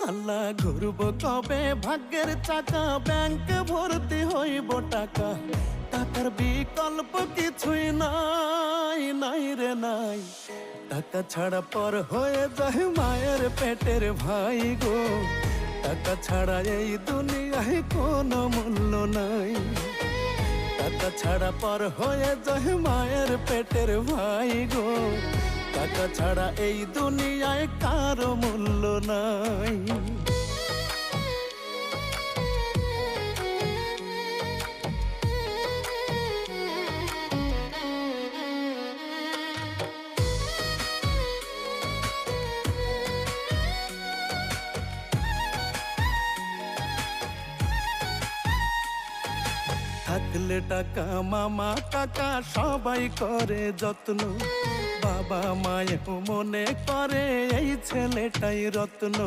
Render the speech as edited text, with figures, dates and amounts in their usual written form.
আল্লাহ ঘুরব কবে ভাগ্যের চাকা, ব্যাংক ভর্তি হইব টাকা, টাকার বিকল্প কিছুই নাই, নাই রে নাই। টাকা ছাড়া পর হয়ে যায় মায়ের পেটের ভাই গো, টাকা ছাড়া এই দুনিয়ায় কোনো মূল্য নাই। টাকা ছাড়া পর হয়ে যায় মায়ের পেটের ভাই গো, টাকা ছাড়া এই দুনিয়ায় কারো মূল্য নাই। থাকলে টাকা মামা কাকা সবাই করে যত্ন, বাবা মায়েও মনে করে এই ছেলেটাই রত্ন।